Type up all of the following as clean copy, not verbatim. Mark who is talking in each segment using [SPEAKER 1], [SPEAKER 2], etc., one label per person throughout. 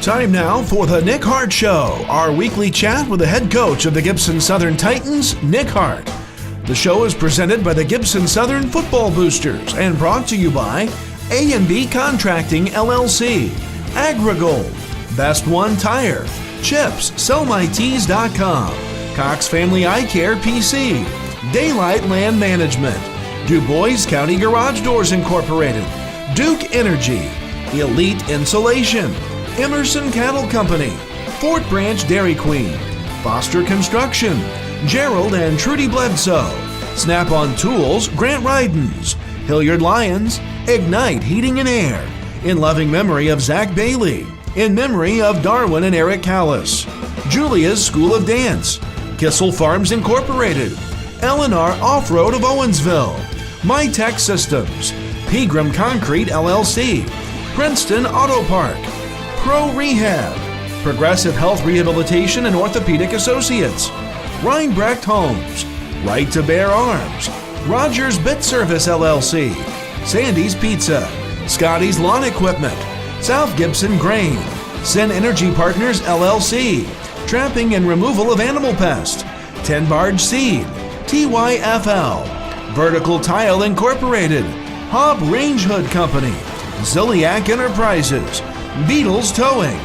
[SPEAKER 1] Time now for the Nick Hart Show, our weekly chat with the head coach of the Gibson Southern Titans, Nick Hart. The show is presented by the Gibson Southern Football Boosters and brought to you by A&B Contracting, LLC, AgriGold, Best One Tire, Chips, SellMyTees.com, Cox Family Eye Care PC, Daylight Land Management, Du Bois County Garage Doors Incorporated, Duke Energy, Elite Insulation, Emerson Cattle Company, Fort Branch Dairy Queen, Foster Construction, Gerald and Trudy Bledsoe, Snap-on Tools, Grant Rydens, Hilliard Lyons, Ignite Heating and Air, in loving memory of Zach Bailey, in memory of Darwin and Eric Callis, Julia's School of Dance, Kissel Farms Incorporated, Eleanor Off-Road of Owensville, MyTech Systems, Pegram Concrete LLC, Princeton Auto Park, Pro Rehab, Progressive Health Rehabilitation and Orthopedic Associates, Reinbrecht Homes, Right to Bear Arms, Rogers Bit Service LLC, Sandy's Pizza, Scotty's Lawn Equipment, South Gibson Grain, Sin Energy Partners LLC, Trapping and Removal of Animal Pest, 10 Barge Seed, TYFL, Vertical Tile Incorporated, Hobb Range Hood Company, Ziliac Enterprises, Beatles Towing,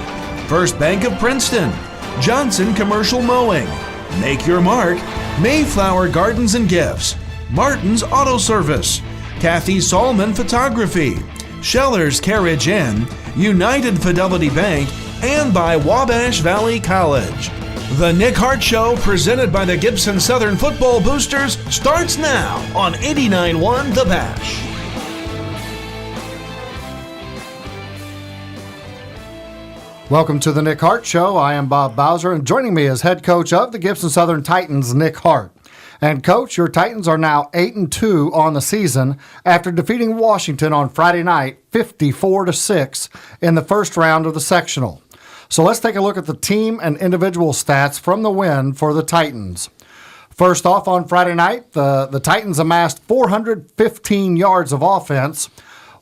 [SPEAKER 1] First Bank of Princeton, Johnson Commercial Mowing, Make Your Mark, Mayflower Gardens and Gifts, Martin's Auto Service, Kathy Solman Photography, Scheller's Carriage Inn, United Fidelity Bank, and by Wabash Valley College. The Nick Hart Show, presented by the Gibson Southern Football Boosters, starts now on 89.1 The Bash.
[SPEAKER 2] Welcome to the Nick Hart Show. I am Bob Bowser, and joining me is head coach of the Gibson Southern Titans, Nick Hart. And Coach, your Titans are now 8-2 on the season after defeating Washington on Friday night 54-6 in the first round of the sectional. So let's take a look at the team and individual stats from the win for the Titans. First off, on Friday night, the Titans amassed 415 yards of offense,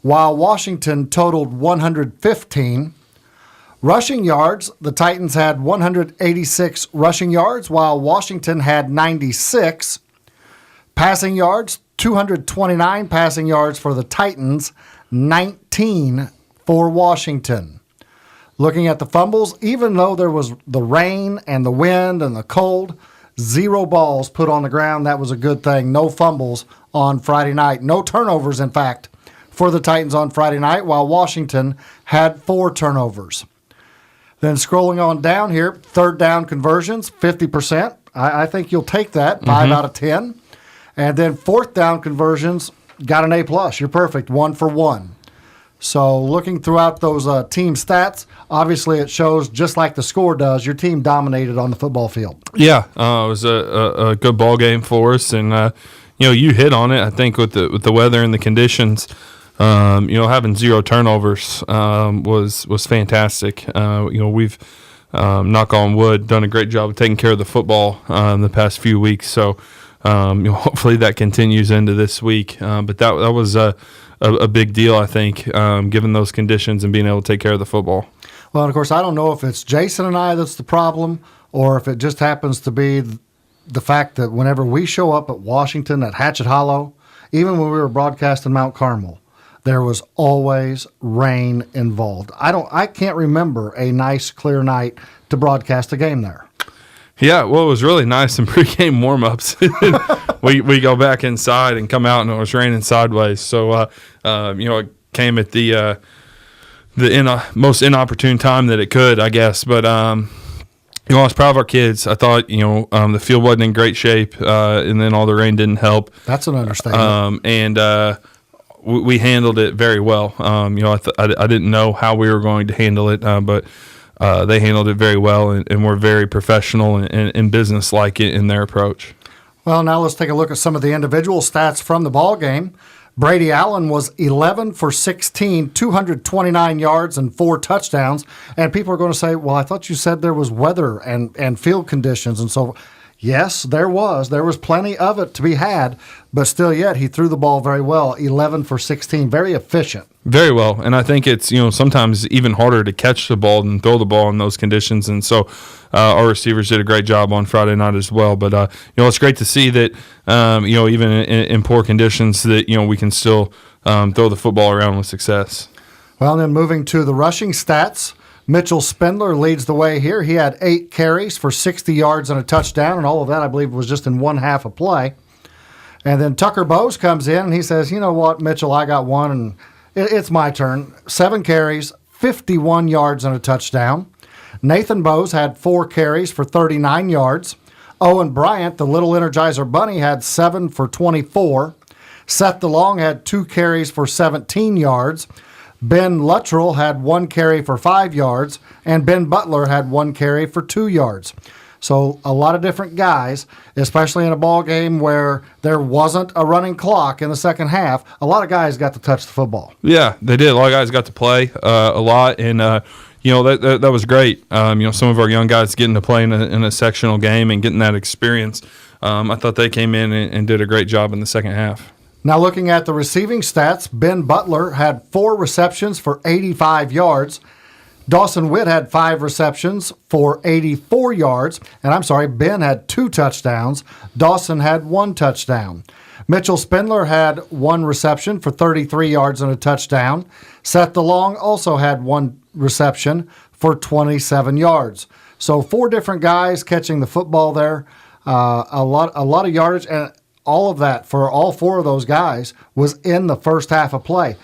[SPEAKER 2] while Washington totaled 115. Rushing yards, the Titans had 186 rushing yards, while Washington had 96. Passing yards, 229 passing yards for the Titans, 19 for Washington. Looking at the fumbles, even though there was the rain and the wind and the cold, 0 balls put on the ground. That was a good thing. No fumbles on Friday night. No turnovers, in fact, for the Titans on Friday night, while Washington had 4 turnovers. Then scrolling on down here, third down conversions, 50%. I think you'll take that, 5 out of 10. And then fourth down conversions, got an A+. You're perfect, 1 for 1. So looking throughout those team stats, obviously it shows, just like the score does, your team dominated on the football field.
[SPEAKER 3] Yeah, it was a good ball game for us. And, you hit on it, I think, with the weather and the conditions. Having 0 turnovers was fantastic. We've, knock on wood, done a great job of taking care of the football the past few weeks. So, hopefully that continues into this week. But that was a big deal, I think, given those conditions and being able to take care of the football.
[SPEAKER 2] Well, and of course, I don't know if it's Jason and I that's the problem or if it just happens to be the fact that whenever we show up at Washington at Hatchet Hollow, even when we were broadcasting Mount Carmel, there was always rain involved. I can't remember a nice, clear night to broadcast a game there.
[SPEAKER 3] Yeah, well, it was really nice in pregame warm-ups. we go back inside and come out, and it was raining sideways. So, it came at the most inopportune time that it could, I guess. But, I was proud of our kids. I thought, the field wasn't in great shape, and then all the rain didn't help.
[SPEAKER 2] That's an understatement.
[SPEAKER 3] We handled it very well. I didn't know how we were going to handle it, but they handled it very well, and were very professional and business-like in their approach.
[SPEAKER 2] Well, now let's take a look at some of the individual stats from the ball game. Brady Allen was 11 for 16, 229 yards and 4 touchdowns. And people are going to say, well, I thought you said there was weather and field conditions. And so, Yes, there was. There was plenty of it to be had, but still yet he threw the ball very well, 11 for 16, very efficient.
[SPEAKER 3] Very well, and I think it's sometimes even harder to catch the ball than throw the ball in those conditions, and so our receivers did a great job on Friday night as well. But it's great to see that even in poor conditions that we can still throw the football around with success.
[SPEAKER 2] Well, then moving to the rushing stats, Mitchell Spindler leads the way here. He had 8 carries for 60 yards and a touchdown, and all of that, I believe, was just in one half of play. And then Tucker Bowes comes in, and he says, you know what, Mitchell, I got one, and it's my turn. 7 carries, 51 yards and a touchdown. Nathan Bowes had 4 carries for 39 yards. Owen Bryant, the little Energizer Bunny, had 7 for 24. Seth DeLong had 2 carries for 17 yards. Ben Luttrell had 1 carry for 5 yards, and Ben Butler had 1 carry for 2 yards. So a lot of different guys, especially in a ball game where there wasn't a running clock in the second half, a lot of guys got to touch the football.
[SPEAKER 3] Yeah, they did. A lot of guys got to play a lot, and that was great. Some of our young guys getting to play in a sectional game and getting that experience. I thought they came in and did a great job in the second half.
[SPEAKER 2] Now looking at the receiving stats, Ben Butler had 4 receptions for 85 yards. Dawson Witt had 5 receptions for 84 yards. And Ben had 2 touchdowns. Dawson had 1 touchdown. Mitchell Spindler had 1 reception for 33 yards and a touchdown. Seth DeLong also had 1 reception for 27 yards. So 4 different guys catching the football there. A lot of yardage, and all of that for all 4 of those guys was in the first half of play.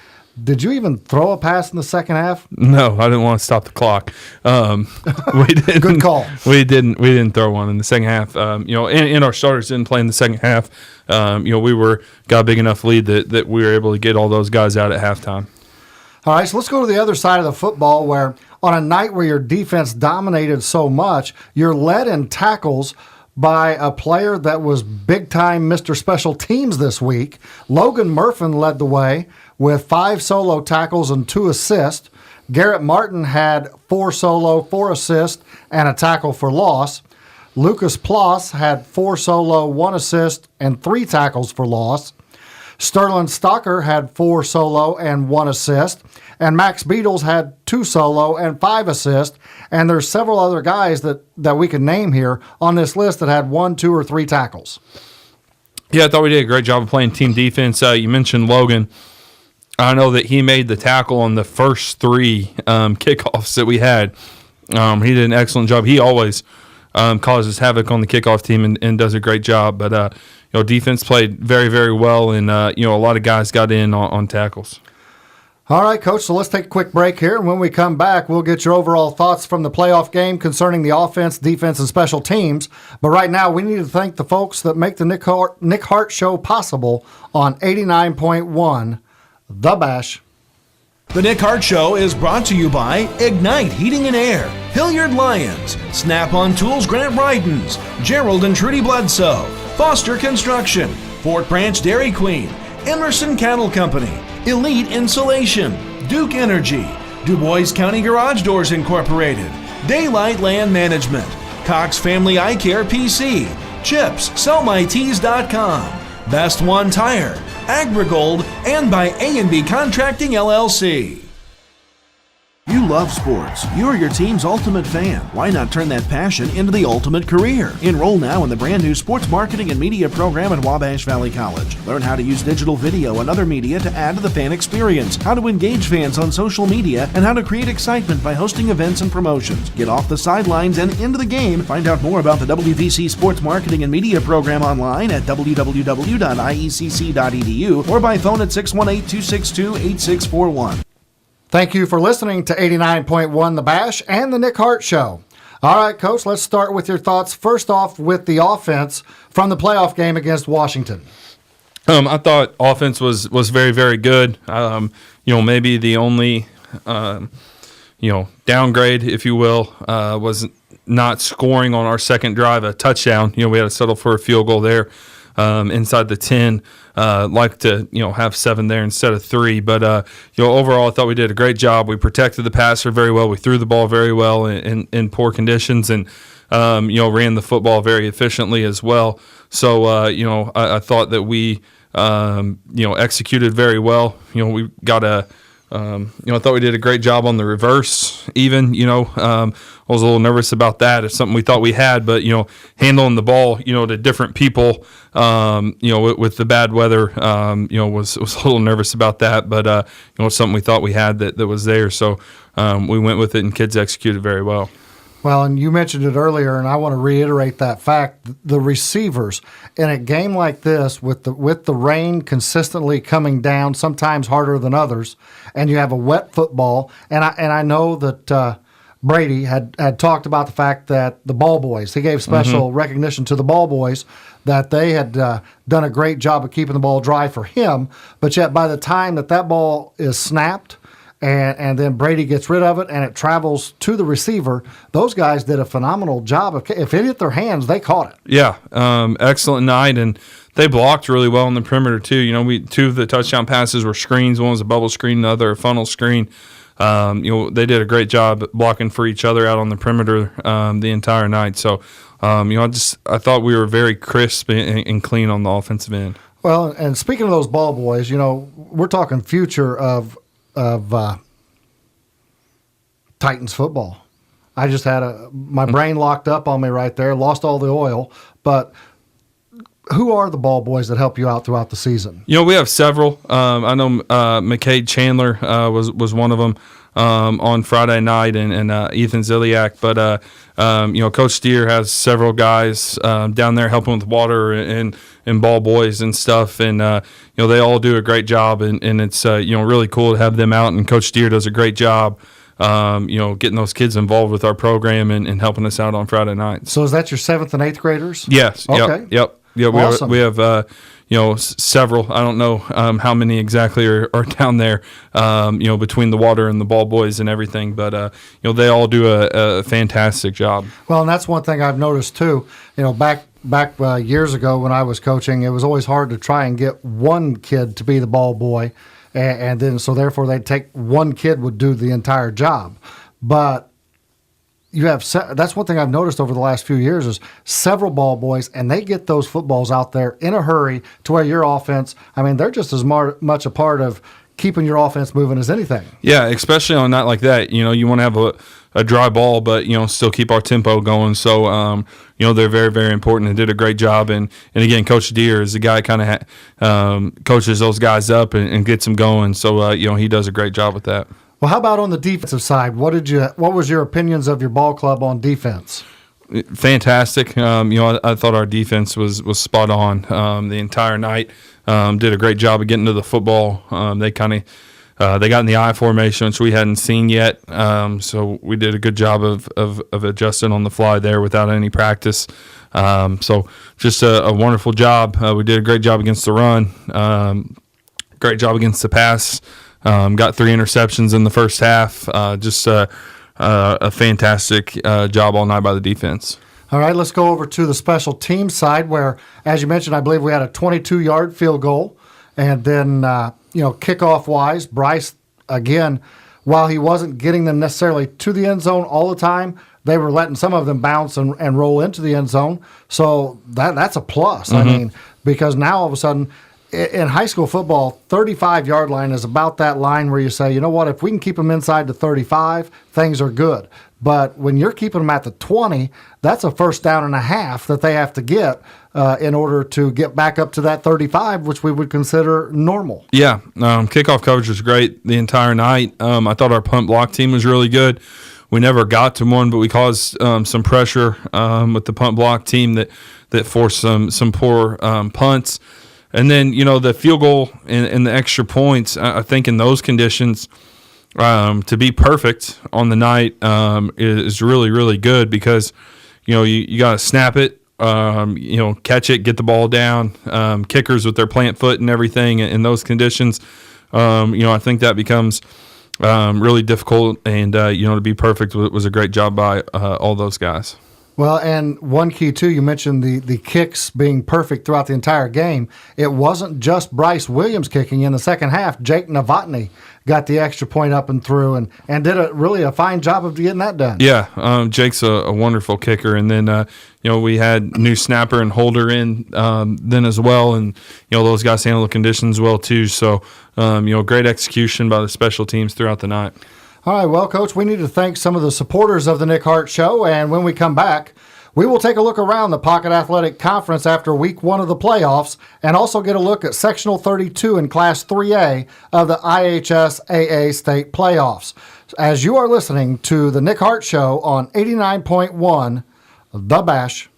[SPEAKER 2] Did you even throw a pass in the second half?
[SPEAKER 3] No, I didn't want to stop the clock. We didn't.
[SPEAKER 2] Good call.
[SPEAKER 3] We didn't throw one in the second half. And our starters didn't play in the second half. We got a big enough lead that we were able to get all those guys out at halftime.
[SPEAKER 2] All right, so let's go to the other side of the football where on a night where your defense dominated so much, you're led in tackles by a player that was big-time Mr. Special Teams this week. Logan Murphin led the way with 5 solo tackles and 2 assists. Garrett Martin had 4 solo, 4 assists, and a tackle for loss. Lucas Ploss had 4 solo, 1 assist, and 3 tackles for loss. Sterling Stocker had 4 solo and 1 assist. And Max Beatles had 2 solo and 5 assists. And there's several other guys that we can name here on this list that had 1, 2, or 3 tackles.
[SPEAKER 3] Yeah, I thought we did a great job of playing team defense. You mentioned Logan. I know that he made the tackle on the first 3 kickoffs that we had. He did an excellent job. He always causes havoc on the kickoff team and does a great job. But defense played very, very well, and a lot of guys got in on tackles.
[SPEAKER 2] All right, Coach, so let's take a quick break here, and when we come back, we'll get your overall thoughts from the playoff game concerning the offense, defense, and special teams. But right now, we need to thank the folks that make the Nick Hart Show possible on 89.1 The Bash.
[SPEAKER 1] The Nick Hart Show is brought to you by Ignite Heating and Air, Hilliard Lyons, Snap-on Tools Grant Bridens, Gerald and Trudy Bledsoe, Foster Construction, Fort Branch Dairy Queen, Emerson Cattle Company, Elite Insulation, Duke Energy, Du Bois County Garage Doors Incorporated, Daylight Land Management, Cox Family Eye Care PC, Chips, SellMyTees.com, Best One Tire, Agrigold, and by A&B Contracting LLC. You love sports. You're your team's ultimate fan. Why not turn that passion into the ultimate career? Enroll now in the brand new Sports Marketing and Media program at Wabash Valley College. Learn how to use digital video and other media to add to the fan experience, how to engage fans on social media, and how to create excitement by hosting events and promotions. Get off the sidelines and into the game. Find out more about the WVC Sports Marketing and Media program online at www.iecc.edu or by phone at 618-262-8641.
[SPEAKER 2] Thank you for listening to 89.1 The Bash and the Nick Hart Show. All right, Coach, let's start with your thoughts. First off, with the offense from the playoff game against Washington.
[SPEAKER 3] I thought offense was very, very good. Maybe the only, downgrade, if you will, was not scoring on our second drive a touchdown. We had to settle for a field goal there inside the 10. Like to have 7 there instead of 3, but overall I thought we did a great job. We protected the passer very well. We threw the ball very well in poor conditions, and ran the football very efficiently as well. So, I thought that we, executed very well. We got I thought we did a great job on the reverse even, I was a little nervous about that. It's something we thought we had, but, handling the ball, to different people, with the bad weather, was a little nervous about that, but, it's something we thought we had that was there. So, we went with it and kids executed very well.
[SPEAKER 2] Well, and you mentioned it earlier, and I want to reiterate that fact. The receivers in a game like this, with the rain consistently coming down, sometimes harder than others, and you have a wet football, and I know that Brady had talked about the fact that the ball boys, he gave special recognition to the ball boys, that they had done a great job of keeping the ball dry for him, but yet by the time that ball is snapped, and then Brady gets rid of it, and it travels to the receiver. Those guys did a phenomenal job. If it hit their hands, they caught it.
[SPEAKER 3] Yeah, excellent night, and they blocked really well on the perimeter too. Two of the touchdown passes were screens. One was a bubble screen, the other a funnel screen. They did a great job blocking for each other out on the perimeter the entire night. So, I thought we were very crisp and clean on the offensive end.
[SPEAKER 2] Well, and speaking of those ball boys, we're talking future of Titans football. I just had my brain locked up on me right there, lost all the oil. But who are the ball boys that help you out throughout the season? We have several.
[SPEAKER 3] I know McCade Chandler was one of them on Friday night, and Ethan Ziliak. But Coach Steer has several guys down there helping with water and ball boys and stuff, and they all do a great job, and it's really cool to have them out. And Coach Steer does a great job. Getting those kids involved with our program and helping us out on Friday night.
[SPEAKER 2] So is that your 7th and 8th graders?
[SPEAKER 3] Yes.
[SPEAKER 2] Okay.
[SPEAKER 3] Yep. Yeah,
[SPEAKER 2] awesome.
[SPEAKER 3] we have several. I don't know how many exactly are down there, between the water and the ball boys and everything. But they all do a fantastic job.
[SPEAKER 2] Well, and that's one thing I've noticed too. Back years ago when I was coaching, it was always hard to try and get one kid to be the ball boy, and then so therefore they'd take one kid would do the entire job, but. That's one thing I've noticed over the last few years is several ball boys, and they get those footballs out there in a hurry to where your offense, they're just as much a part of keeping your offense moving as anything.
[SPEAKER 3] Yeah, especially on a night like that. You want to have a dry ball, but, still keep our tempo going. So, they're very, very important and did a great job. And again, Coach Deere is the guy kind of coaches those guys up and gets them going. So, he does a great job with that.
[SPEAKER 2] Well, how about on the defensive side? What was your opinions of your ball club on defense?
[SPEAKER 3] Fantastic. I thought our defense was spot on the entire night. Did a great job of getting to the football. They got in the I formation, which we hadn't seen yet. So we did a good job of adjusting on the fly there without any practice. So just a wonderful job. We did a great job against the run. Great job against the pass. Got 3 interceptions in the first half. Just a fantastic job all night by the defense.
[SPEAKER 2] All right, let's go over to the special team side where, as you mentioned, I believe we had a 22-yard field goal. And then, kickoff-wise, Bryce, again, while he wasn't getting them necessarily to the end zone all the time, they were letting some of them bounce and roll into the end zone. So that's a plus, because now all of a sudden – in high school football, 35-yard line is about that line where you say, you know what, if we can keep them inside the 35, things are good. But when you're keeping them at the 20, that's a first down and a half that they have to get in order to get back up to that 35, which we would consider normal.
[SPEAKER 3] Yeah, kickoff coverage was great the entire night. I thought our punt block team was really good. We never got to one, but we caused some pressure with the punt block team that forced some poor punts. And then, the field goal and the extra points, I think in those conditions, to be perfect on the night is really, really good because, you got to snap it, catch it, get the ball down. Kickers with their plant foot and everything in those conditions, I think that becomes really difficult. And, to be perfect was a great job by all those guys.
[SPEAKER 2] Well, and one key, too, you mentioned the kicks being perfect throughout the entire game. It wasn't just Bryce Williams kicking in the second half. Jake Novotny got the extra point up and through and did really a fine job of getting that done.
[SPEAKER 3] Yeah, Jake's a wonderful kicker. And then, we had new snapper and holder in then as well. And, those guys handle the conditions well, too. So, great execution by the special teams throughout the night.
[SPEAKER 2] All right, well, Coach, we need to thank some of the supporters of the Nick Hart Show, and when we come back, we will take a look around the Pocket Athletic Conference after week 1 of the playoffs and also get a look at Sectional 32 in Class 3A of the IHS AA State Playoffs. As you are listening to the Nick Hart Show on 89.1 The Bash.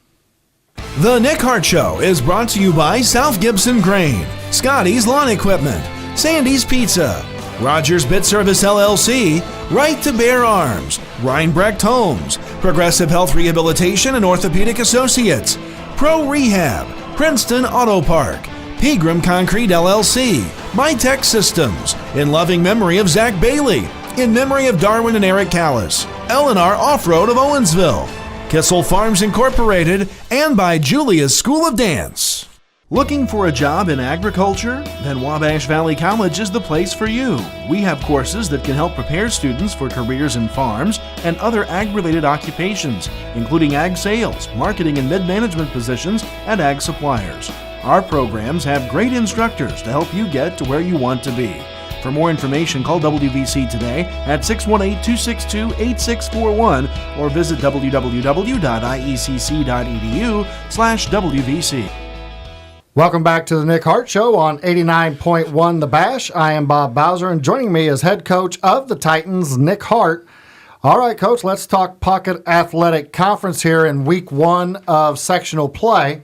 [SPEAKER 1] The Nick Hart Show is brought to you by South Gibson Grain, Scotty's Lawn Equipment, Sandy's Pizza, Rogers Bit Service LLC, Right to Bear Arms, Reinbrecht Homes, Progressive Health Rehabilitation and Orthopedic Associates, Pro Rehab, Princeton Auto Park, Pegram Concrete LLC, MyTech Systems, in loving memory of Zach Bailey, in memory of Darwin and Eric Callis, Eleanor Off-Road of Owensville, Kissel Farms Incorporated, and by Julia's School of Dance. Looking for a job in agriculture? Then Wabash Valley College is the place for you. We have courses that can help prepare students for careers in farms and other ag-related occupations, including ag sales, marketing and mid-management positions, and ag suppliers. Our programs have great instructors to help you get to where you want to be. For more information, call WVC today at 618-262-8641 or visit www.iecc.edu/WVC.
[SPEAKER 2] Welcome back to the Nick Hart Show on 89.1 The Bash. I am Bob Bowser, and joining me is head coach of the Titans, Nick Hart. All right, Coach, let's talk Pocket Athletic Conference here in week 1 of sectional play.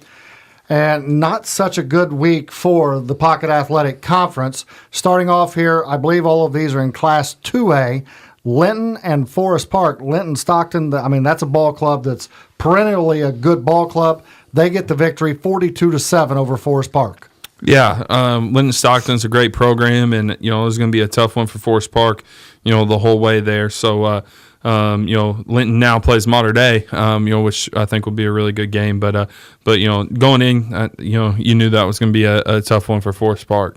[SPEAKER 2] And not such a good week for the Pocket Athletic Conference. Starting off here, I believe all of these are in Class 2A. Linton and Forest Park. Linton Stockton, that's a ball club that's perennially a good ball club. They get the victory 42-7 over Forest Park.
[SPEAKER 3] Yeah, Linton Stockton's a great program, and it was going to be a tough one for Forest Park, the whole way there. So, Linton now plays Mater Dei, which I think will be a really good game. But going in, you knew that was going to be a tough one for Forest Park.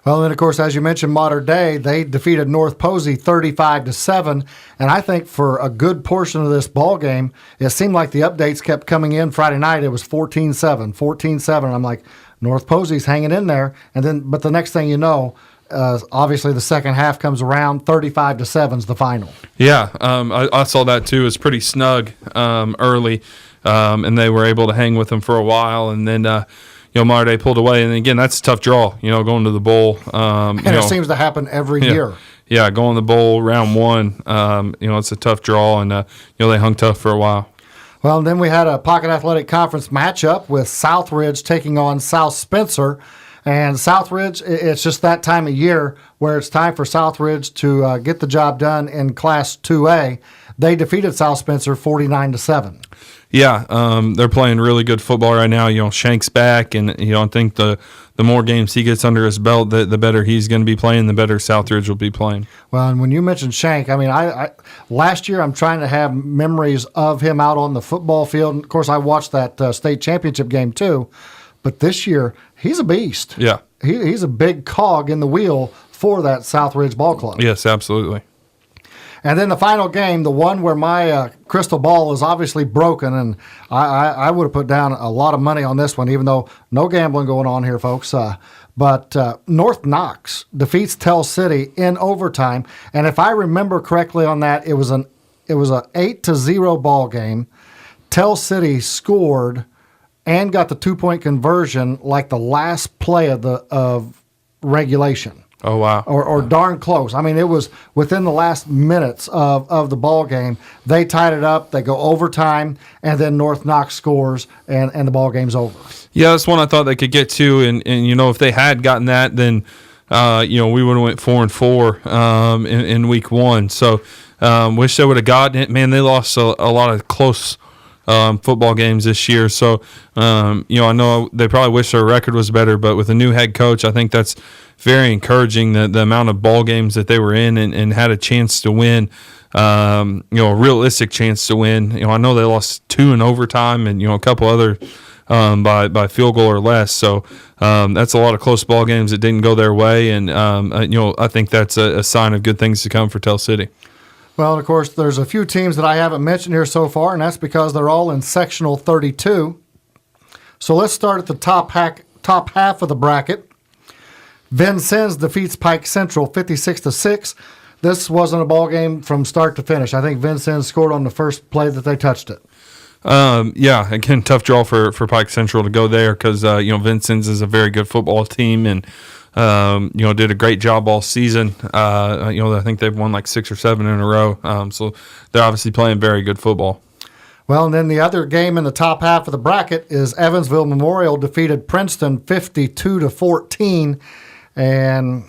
[SPEAKER 2] Well, then, of course, as you mentioned, Mater Dei, they defeated North Posey 35-7, and I think for a good portion of this ball game, it seemed like the updates kept coming in Friday night. It was 14-7, 14-7. I'm like, North Posey's hanging in there, but the next thing you know, obviously the second half comes around, 35-7 is the final. Yeah,
[SPEAKER 3] I saw that too. It was pretty snug early, and they were able to hang with them for a while, and then Mater Dei pulled away, and again, that's a tough draw, going to the bowl.
[SPEAKER 2] And it seems to happen every year.
[SPEAKER 3] Yeah, going to the bowl round 1, it's a tough draw, and they hung tough for a while.
[SPEAKER 2] Well, and then we had a Pocket Athletic Conference matchup with Southridge taking on South Spencer. And Southridge, it's just that time of year where it's time for Southridge to get the job done in Class 2A. They defeated South Spencer 49-7.
[SPEAKER 3] Yeah, they're playing really good football right now. Shank's back, and I think the more games he gets under his belt, the better he's going to be playing, the better Southridge will be playing.
[SPEAKER 2] Well, and when you mentioned Shank, I last year I'm trying to have memories of him out on the football field. And of course, I watched that state championship game too. But this year, he's a beast.
[SPEAKER 3] Yeah,
[SPEAKER 2] he's a big cog in the wheel for that Southridge ball club.
[SPEAKER 3] Yes, absolutely.
[SPEAKER 2] And then the final game, the one where my crystal ball is obviously broken, and I would have put down a lot of money on this one, even though no gambling going on here, folks. But North Knox defeats Tell City in overtime, and if I remember correctly on that, it was an 8-0 ball game. Tell City scored and got the 2-point conversion like the last play of regulation.
[SPEAKER 3] Oh, wow.
[SPEAKER 2] Or darn close. It was within the last minutes of the ball game. They tied it up. They go overtime, and then North Knox scores, and the ball game's over. Yeah,
[SPEAKER 3] that's one I thought they could get to. And if they had gotten that, then, we would have went 4-4 in week 1. So wish they would have gotten it. Man, they lost a lot of close football games this year. So, I know they probably wish their record was better, but with a new head coach, I think that's very encouraging, the amount of ball games that they were in and had a chance to win. a realistic chance to win. I know they lost 2 in overtime and, a couple other by field goal or less. So that's a lot of close ball games that didn't go their way. And, I think that's a sign of good things to come for Tell City.
[SPEAKER 2] Well, and of course, there's a few teams that I haven't mentioned here so far, and that's because they're all in sectional 32. So let's start at the top half of the bracket. Vincennes defeats Pike Central 56-6. This wasn't a ball game from start to finish. I think Vincennes scored on the first play that they touched it.
[SPEAKER 3] Again, tough draw for Pike Central to go there because, Vincennes is a very good football team and, did a great job all season. I think they've won like 6 or 7 in a row. So they're obviously playing very good football.
[SPEAKER 2] Well, and then the other game in the top half of the bracket is Evansville Memorial defeated Princeton 52-14, and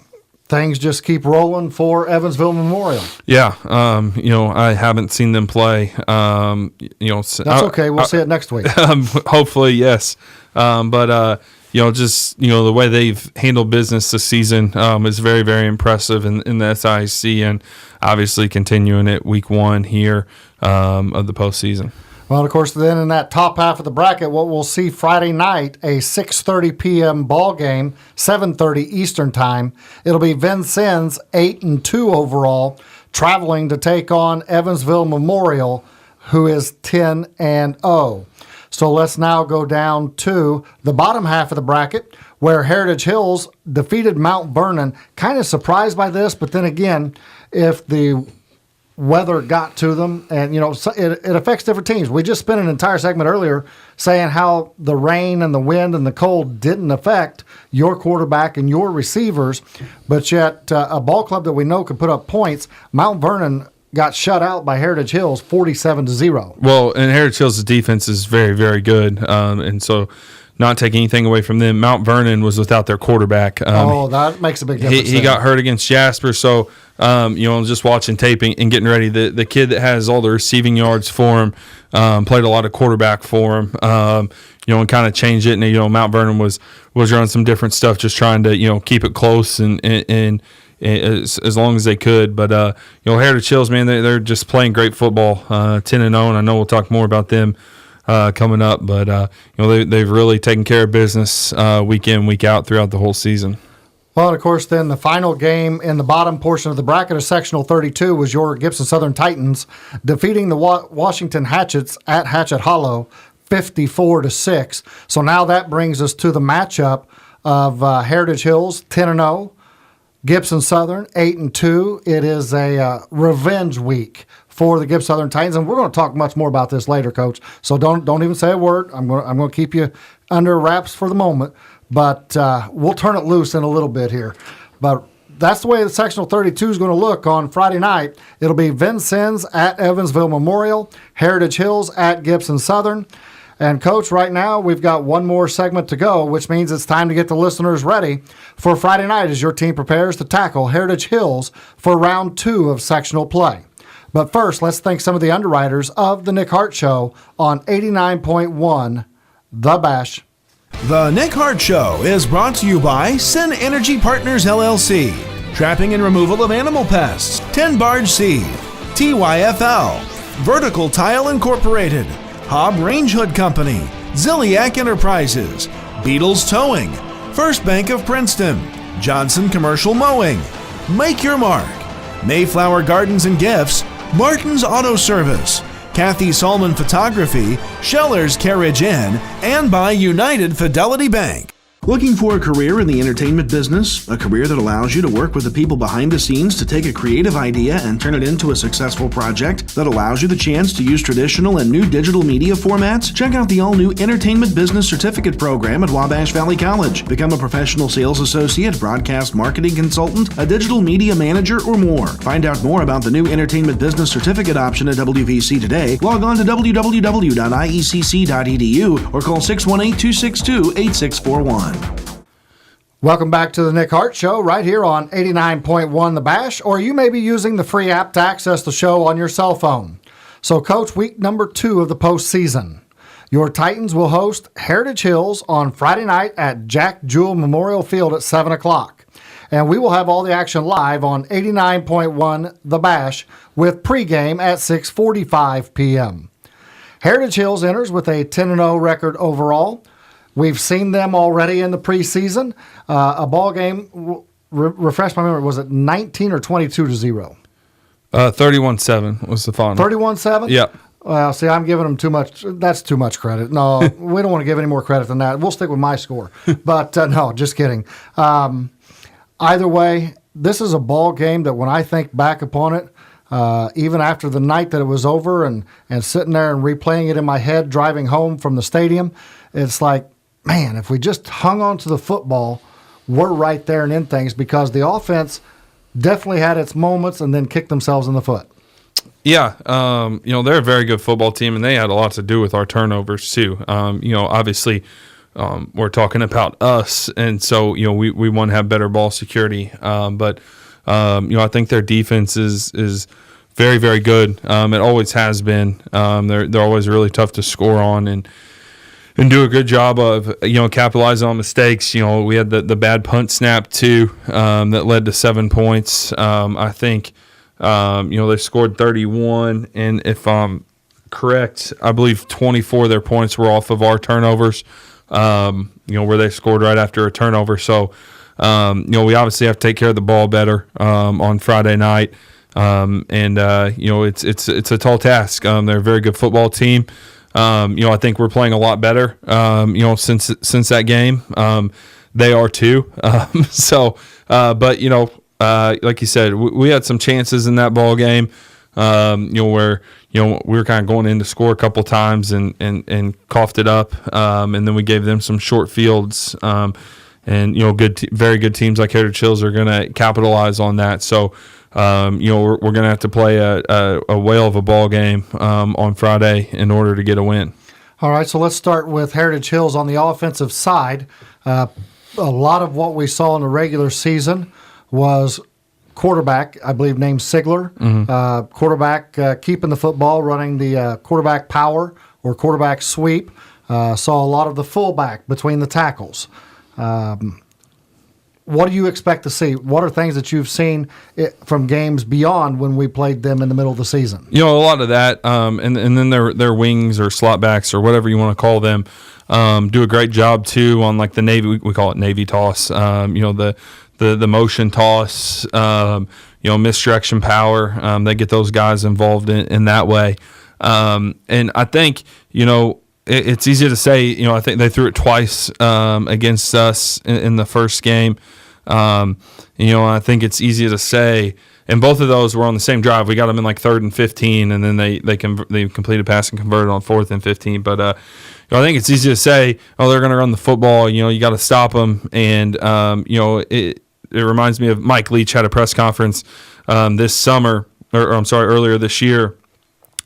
[SPEAKER 2] things just keep rolling for Evansville Memorial.
[SPEAKER 3] Yeah, I haven't seen them play.
[SPEAKER 2] That's okay. We'll see it next week.
[SPEAKER 3] Hopefully, yes. But the way they've handled business this season is very, very impressive in the SIC, and obviously continuing it week 1 here of the postseason.
[SPEAKER 2] Well, of course, then in that top half of the bracket, what we'll see Friday night, a 6:30 p.m. ball game, 7:30 Eastern time. It'll be Vincennes 8-2 overall, traveling to take on Evansville Memorial, who is 10-0. So let's now go down to the bottom half of the bracket, where Heritage Hills defeated Mount Vernon. Kind of surprised by this, but then again, if the weather got to them, and it affects different teams. We just spent an entire segment earlier saying how the rain and the wind and the cold didn't affect your quarterback and your receivers, but yet a ball club that we know can put up points, Mount Vernon got shut out by Heritage Hills 47-0.
[SPEAKER 3] Well, and Heritage Hills' defense is very, very good, and so not taking anything away from them. Mount Vernon was without their quarterback.
[SPEAKER 2] That makes a big difference.
[SPEAKER 3] He got hurt against Jasper, so just watching tape and getting ready. The kid that has all the receiving yards for him played a lot of quarterback for him. And kind of changed it. And Mount Vernon was running some different stuff, just trying to keep it close and as long as they could. But Heritage Hills, man, they're just playing great football, 10-0, and I know we'll talk more about them coming up, but they've really taken care of business week in, week out throughout the whole season.
[SPEAKER 2] Well, and of course, then the final game in the bottom portion of the bracket of sectional 32 was your Gibson Southern Titans defeating the Washington Hatchets at Hatchet Hollow 54-6. So now that brings us to the matchup of Heritage Hills 10-0, Gibson Southern 8-2. It is a revenge week for the Gibson Southern Titans, and we're going to talk much more about this later, Coach. So don't even say a word. I'm going to keep you under wraps for the moment, but we'll turn it loose in a little bit here. But that's the way the sectional 32 is going to look on Friday night. It'll be Vincennes at Evansville Memorial, Heritage Hills at Gibson Southern. And, Coach, right now we've got one more segment to go, which means it's time to get the listeners ready for Friday night as your team prepares to tackle Heritage Hills for round 2 of sectional play. But first, let's thank some of the underwriters of the Nick Hart Show on 89.1 The Bash.
[SPEAKER 1] The Nick Hart Show is brought to you by Sin Energy Partners LLC, trapping and removal of animal pests, 10 Barge Seed, TYFL, Vertical Tile Incorporated, Hobb Range Hood Company, Ziliak Enterprises, Beatles Towing, First Bank of Princeton, Johnson Commercial Mowing, Make Your Mark, Mayflower Gardens and Gifts, Martin's Auto Service, Kathy Solman Photography, Scheller's Carriage Inn, and by United Fidelity Bank.
[SPEAKER 4] Looking for a career in the entertainment business? A career that allows you to work with the people behind the scenes to take a creative idea and turn it into a successful project? That allows you the chance to use traditional and new digital media formats? Check out the all-new Entertainment Business Certificate program at Wabash Valley College. Become a professional sales associate, broadcast marketing consultant, a digital media manager, or more. Find out more about the new Entertainment Business Certificate option at WVC today. Log on to www.iecc.edu or call 618-262-8641.
[SPEAKER 2] Welcome back to the Nick Hart Show right here on 89.1 The Bash, or you may be using the free app to access the show on your cell phone. So, Coach, week number 2 of the postseason. Your Titans will host Heritage Hills on Friday night at Jack Jewell Memorial Field at 7 o'clock. And we will have all the action live on 89.1 The Bash with pregame at 6:45 p.m. Heritage Hills enters with a 10-0 record overall. We've seen them already in the preseason. A ball game, refresh my memory, was it 19 or 22-0?
[SPEAKER 3] 31-7 was the final.
[SPEAKER 2] 31-7?
[SPEAKER 3] Yeah.
[SPEAKER 2] Well, see, I'm giving them too much. That's too much credit. No, we don't want to give any more credit than that. We'll stick with my score. But no, just kidding. Either way, this is a ball game that when I think back upon it, even after the night that it was over and sitting there and replaying it in my head, driving home from the stadium, it's like, man, if we just hung on to the football, we're right there and in things, because the offense definitely had its moments and then kicked themselves in the foot.
[SPEAKER 3] Yeah, they're a very good football team, and they had a lot to do with our turnovers too. Obviously, we're talking about us, and so we want to have better ball security. But I think their defense is very, very good. It always has been. They're always really tough to score on and do a good job of capitalizing on mistakes. We had the bad punt snap too that led to 7 points. I think. They scored 31, and if I'm correct, I believe 24 of their points were off of our turnovers, where they scored right after a turnover. So, we obviously have to take care of the ball better on Friday night, it's a tall task. They're a very good football team. I think we're playing a lot better, since that game. They are too. Like you said, we had some chances in that ball game, where we were kind of going in to score a couple times and coughed it up, and then we gave them some short fields, very good teams like Heritage Hills are going to capitalize on that. So, we're going to have to play a whale of a ball game on Friday in order to get a win.
[SPEAKER 2] All right, so let's start with Heritage Hills on the offensive side. A lot of what we saw in the regular season was quarterback, I believe, named Sigler. Mm-hmm. Quarterback keeping the football, running the quarterback power or quarterback sweep. Saw a lot of the fullback between the tackles. What do you expect to see? What are things that you've seen from games beyond when we played them in the middle of the season?
[SPEAKER 3] A lot of that, and then their wings or slot backs or whatever you want to call them, do a great job too on like the Navy. We call it Navy toss. The motion toss, misdirection power. They get those guys involved in that way. And I think, it's easy to say, I think they threw it twice against us in the first game. I think it's easy to say, and both of those were on the same drive. We got them in like 3rd and 15, and then they completed pass and converted on 4th and 15. But I think it's easy to say, they're going to run the football. You got to stop them, and it reminds me of Mike Leach had a press conference earlier this year,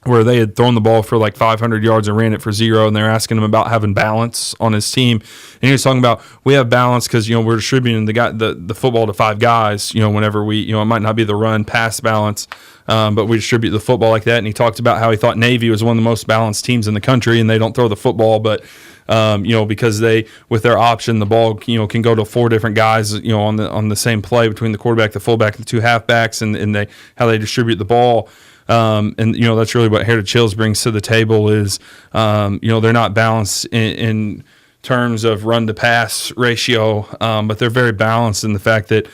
[SPEAKER 3] where they had thrown the ball for like 500 yards and ran it for 0, and they're asking him about having balance on his team. And he was talking about, we have balance because, we're distributing the football to 5 guys, whenever we, it might not be the run pass balance, but we distribute the football like that. And he talked about how he thought Navy was one of the most balanced teams in the country, and they don't throw the football, but because they, with their option, the ball, can go to 4 different guys, on the same play between the quarterback, the fullback, and the 2 halfbacks, and how they distribute the ball. That's really what Heritage Hills brings to the table is, they're not balanced in terms of run to pass ratio, but they're very balanced in the fact that,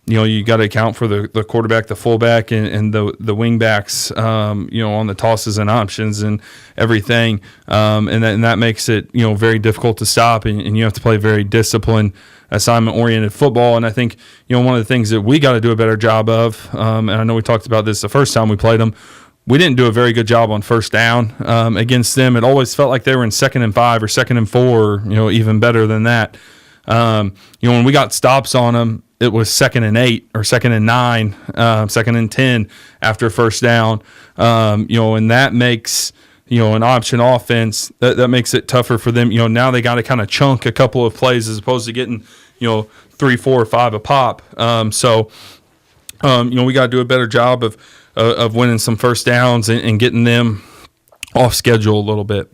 [SPEAKER 3] you got to account for the quarterback, the fullback, and the wing backs, on the tosses and options and everything. And that makes it, very difficult to stop, and you have to play very disciplined, assignment-oriented football. And I think, one of the things that we got to do a better job of, and I know we talked about this the first time we played them, we didn't do a very good job on first down against them. It always felt like they were in 2nd and 5 or 2nd and 4, even better than that. When we got stops on them, it was 2nd and 8 or 2nd and 9, 2nd and 10 after first down. And that makes, an option offense, that makes it tougher for them. Now they got to kind of chunk a couple of plays as opposed to getting, 3, 4, or 5 a pop. We got to do a better job of winning some first downs and getting them off schedule a little bit.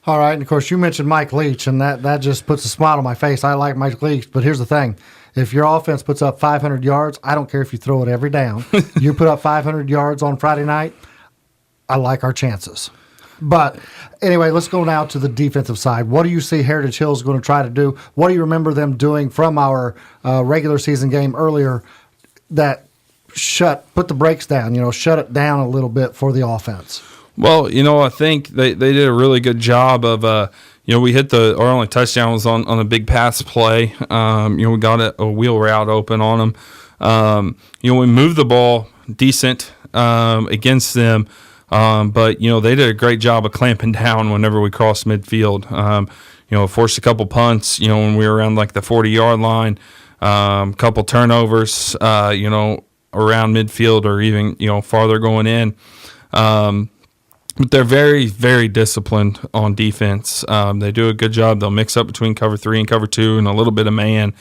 [SPEAKER 2] All right, and of course you mentioned Mike Leach, and that just puts a smile on my face. I like Mike Leach, but here's the thing. If your offense puts up 500 yards, I don't care if you throw it every down. You put up 500 yards on Friday night, I like our chances. But anyway, let's go now to the defensive side. What do you see Heritage Hills going to try to do? What do you remember them doing from our regular season game earlier that put the brakes down, shut it down a little bit for the offense?
[SPEAKER 3] Well, I think they did a really good job of, we hit our only touchdown was on a big pass play. We got a wheel route open on them. We moved the ball decent against them. But they did a great job of clamping down whenever we crossed midfield. Forced a couple punts, when we were around like the 40-yard line, couple turnovers, around midfield or even, farther going in. But they're very, very disciplined on defense. They do a good job. They'll mix up between cover 3 and cover 2 and a little bit of man.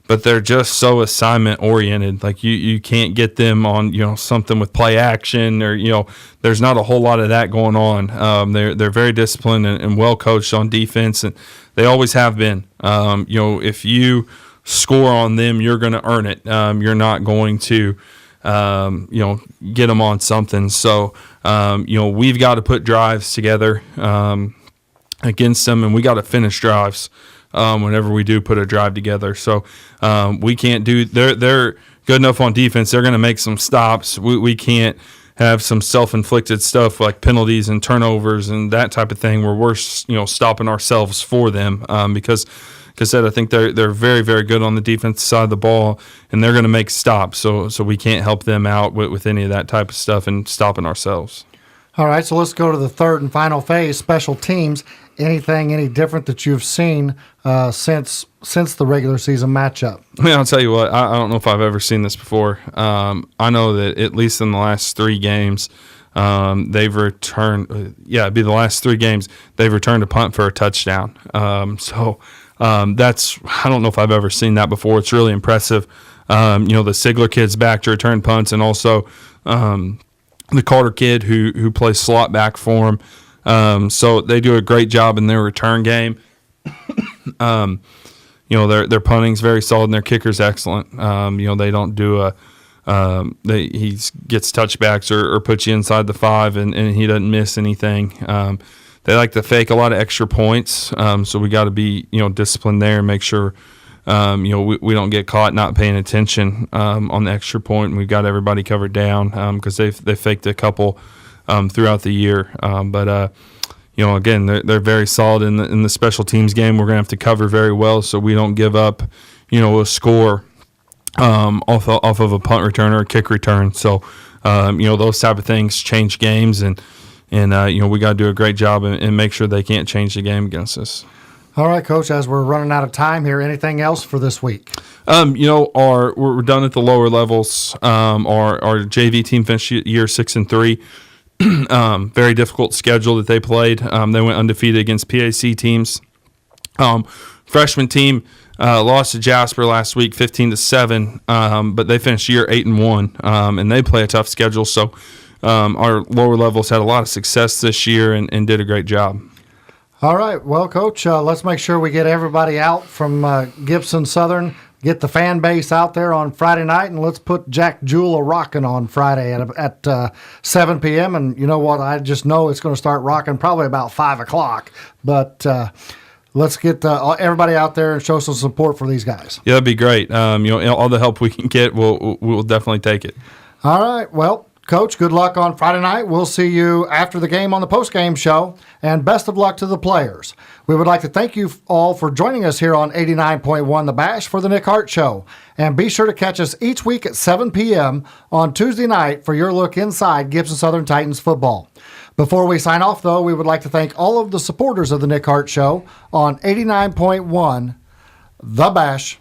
[SPEAKER 3] But they're just so assignment oriented. Like you can't get them on, something with play action or, there's not a whole lot of that going on. They're very disciplined and well coached on defense, and they always have been. If you score on them, you're going to earn it. You're not going to, get them on something. So, we've got to put drives together against them, and we got to finish drives. Whenever we do put a drive together. So we can't they're good enough on defense. They're going to make some stops. We can't have some self-inflicted stuff like penalties and turnovers and that type of thing where we're, stopping ourselves for them because I said, I think they're very, very good on the defensive side of the ball, and they're going to make stops. So we can't help them out with any of that type of stuff and stopping ourselves.
[SPEAKER 2] All right, so let's go to the third and final phase, special teams. Any different that you've seen since the regular season matchup?
[SPEAKER 3] I'll tell you what, I don't know if I've ever seen this before. I know that at least in the last 3 games, they've returned. It'd be the last 3 games they've returned a punt for a touchdown. That's I don't know if I've ever seen that before. It's really impressive. The Sigler kid's back to return punts, and also the Carter kid who plays slot back for him. So they do a great job in their return game. Their punting's very solid and their kicker's excellent. They don't do he gets touchbacks or puts you inside the 5 and he doesn't miss anything. They like to fake a lot of extra points. So we got to be, disciplined there and make sure, we don't get caught not paying attention, on the extra point. And we've got everybody covered down, because they faked a couple, throughout the year. Again, they're very solid in the special teams game. We're going to have to cover very well so we don't give up, a score off of a punt return or a kick return. So, those type of things change games, and we got to do a great job and make sure they can't change the game against us.
[SPEAKER 2] All right, Coach, as we're running out of time here, anything else for this week?
[SPEAKER 3] We're done at the lower levels. Our JV team finished year 6-3. Very difficult schedule that they played. They went undefeated against PAC teams. Freshman team lost to Jasper last week, 15-7. But they finished year 8-1, and they play a tough schedule. So our lower levels had a lot of success this year and did a great job.
[SPEAKER 2] All right, well, Coach, let's make sure we get everybody out from Gibson Southern. Get the fan base out there on Friday night, and let's put Jack Jewel a-rockin' on Friday at 7 p.m. And you know what? I just know it's going to start rocking probably about 5 o'clock. But let's get everybody out there and show some support for these guys.
[SPEAKER 3] Yeah, that'd be great. All the help we can get, we'll definitely take it.
[SPEAKER 2] All right, well, Coach, good luck on Friday night. We'll see you after the game on the post-game show, and best of luck to the players. We would like to thank you all for joining us here on 89.1 The Bash for the Nick Hart Show. And be sure to catch us each week at 7 p.m. on Tuesday night for your look inside Gibson Southern Titans football. Before we sign off, though, we would like to thank all of the supporters of the Nick Hart Show on 89.1 The Bash.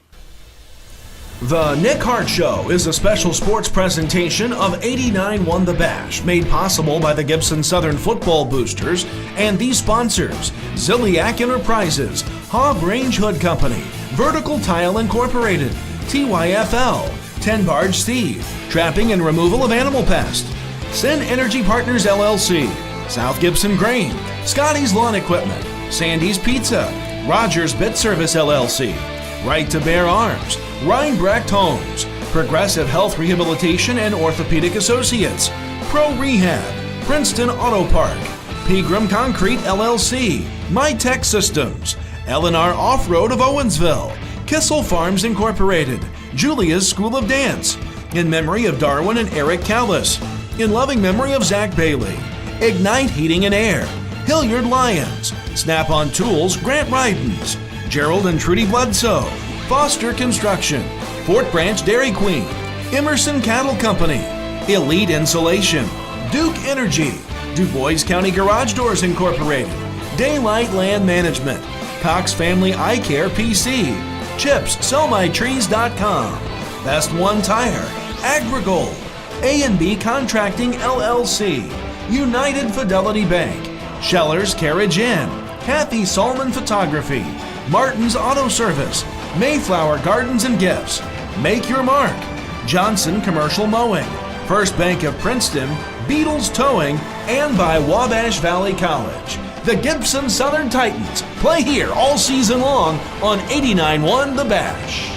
[SPEAKER 1] The Nick Hart Show is a special sports presentation of 89.1 The Bash, made possible by the Gibson Southern Football Boosters and these sponsors: Ziliak Enterprises, Hobb Range Hood Company, Vertical Tile Incorporated, TYFL, 10 Barge Steve, Trapping and Removal of Animal Pest, Sen Energy Partners LLC, South Gibson Grain, Scotty's Lawn Equipment, Sandy's Pizza, Rogers Bit Service LLC, Right to Bear Arms, Reinbrecht Homes, Progressive Health Rehabilitation and Orthopedic Associates, Pro Rehab, Princeton Auto Park, Pegram Concrete LLC, MyTech Systems, L&R Off-Road of Owensville, Kissel Farms Incorporated, Julia's School of Dance, in memory of Darwin and Eric Callis, in loving memory of Zach Bailey, Ignite Heating and Air, Hilliard Lyons, Snap-on Tools, Grant Rydens, Gerald and Trudy Bledsoe, Foster Construction, Fort Branch Dairy Queen, Emerson Cattle Company, Elite Insulation, Duke Energy, Du Bois County Garage Doors Incorporated, Daylight Land Management, Cox Family Eye Care PC, Chips, SellMyTrees.com, Best One Tire, Agrigold, A&B Contracting LLC, United Fidelity Bank, Scheller's Carriage Inn, Kathy Solomon Photography, Martin's Auto Service, Mayflower Gardens and Gifts, Make Your Mark, Johnson Commercial Mowing, First Bank of Princeton, Beatles Towing, and by Wabash Valley College. The Gibson Southern Titans play here all season long on 89.1 The Bash.